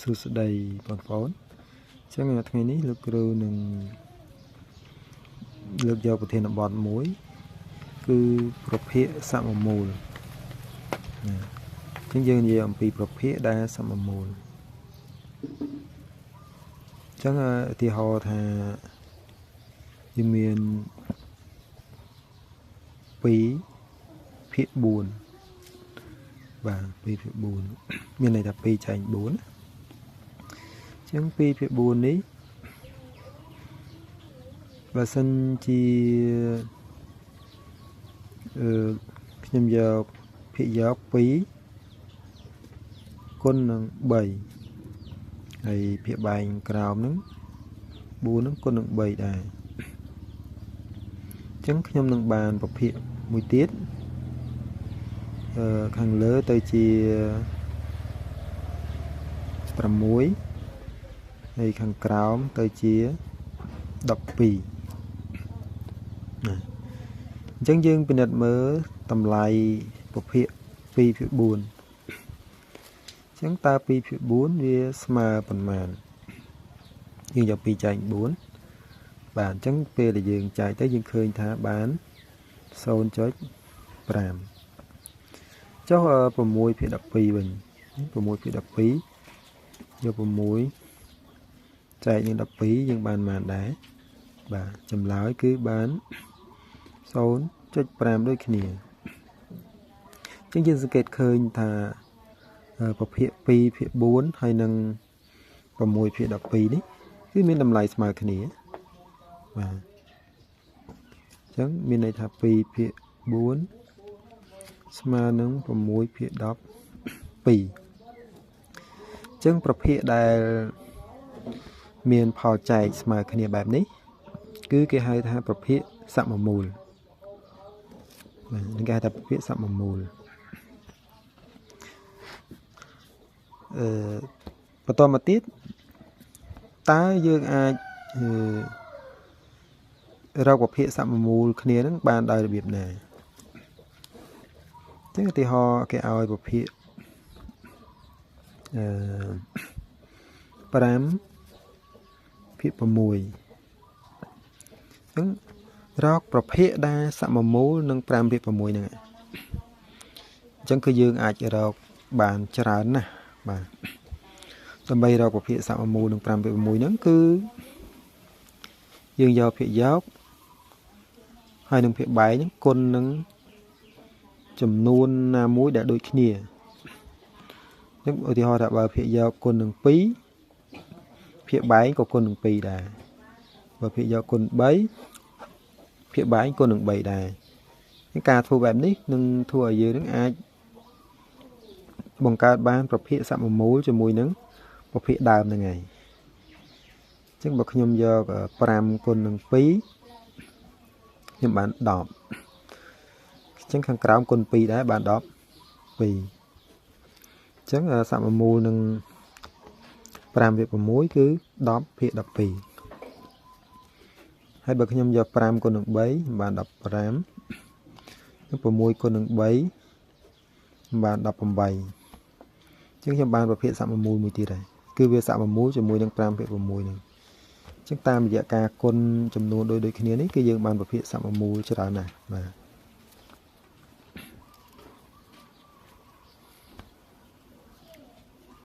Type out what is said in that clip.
សួស្តីបងប្អូនអញ្ចឹងថ្ងៃនេះលោកគ្រូនឹងលើកយកប្រធានបទមួយគឺប្រភេទសមមូលអញ្ចឹងយើងនិយាយអំពីប្រភេទដែលសមមូលអញ្ចឹងឧទាហរណ៍ថាយើងមាន2ភាគ4បាទ2ភាគ4មានន័យថា2ចែក4អញ្ចឹង2ភាគ4នេះបើសិនជាខ្ញុំយកភាគយក2គុណនឹង3ហើយភាគបែងក្រោមហ្នឹង4ហ្នឹងគុណនឹង3ដែរអញ្ចឹងខ្ញុំនឹងបានប្រភេទមួយទៀតខាងលើទៅជា6ហើយខាងក្រោមទៅជា12អញ្ចឹងយើងពិនិត្យមើលតម្លៃប្រភេទ2ភាគ4អញ្ចឹងតើ2ភាគ4វាស្មើប៉ុន្មានយើងយក2ចែក4បាទអញ្ចឹងពេលដែលយើងចែកទៅយើងឃើញថាបាន 0.5 ចុះ6ភាគ12វិញ6ភាគ12យក6ចែកនឹង12យើងបានប៉ុន្មានដែរបាទចម្លើយគឺបាន 0.5 ដូចគ្នាអញ្ចឹងយើងសង្កេតឃើញថាប្រភេទ2ភាគ4ហើយនឹង6ភាគ12នេះគឺមានតម្លៃស្មើគ្នាបាទអញ្ចឹងមានន័យថា2ភាគ4ស្មើនឹង6ភាគ12អញ្ចឹងប្រភេទដែលមានផលចែកស្មើគ្នាបែបនេះគឺគេហៅថាប្រភេទសមមូលបាទនឹងគេហៅថាប្រភេទសមមូលបន្តមកទៀតតើយើងអាចរកប្រភេទសមមូលគ្នានឹងបានដោយរបៀបណាអញ្ចឹងឧទាហរណ៍គេឲ្យប្រភេទ5ភាគ6អញ្ចឹងរកប្រភេទដែលសមមូលនឹង5ភាគ6ហ្នឹងអញ្ចឹងគឺយើងអាចរកបានច្រើនណាស់បាទដើម្បីរកប្រភេទសមមូលនឹង5ភាគ6ហ្នឹងគឺយើងយកភាគយកហើយនឹងភាគបែកហ្នឹងគុណនឹងចំនួនណាមួយដែលដូចគ្នាអញ្ចឹងឧទាហរណ៍ថាបើភាគយកគុណនឹង2ភាគបែកក៏គុណនឹង2ដែរបើភាគយកគុណ3ភាគបែកគុណនឹង3ដែរការធ្វើបែបនេះនឹងធ្វើឲ្យយើងនឹងអាចបង្កើតបានប្រភេទសមមូលជាមួយនឹងប្រភេទដើមហ្នឹងហើយអញ្ចឹងបើខ្ញុំយក5គុណនឹង2ខ្ញុំបាន10អញ្ចឹងខាងក្រោមគុណ2ដែរបាន12អញ្ចឹងសមមូលនឹង5ភាគ6គឺ10ភាគ12ហើយបើខ្ញុំយក5គុណនឹង3បាន15 6គុណនឹង3បាន18អញ្ចឹងខ្ញុំបានប្រភេទសមមូលមួយទៀតហើយគឺវាសមមូលជាមួយនឹង5ភាគ6ហ្នឹងអញ្ចឹងតាមរយៈការគុណចំនួនដូចគ្នានេះគឺយើងបានប្រភេទសមមូលច្រើនណាស់បាទ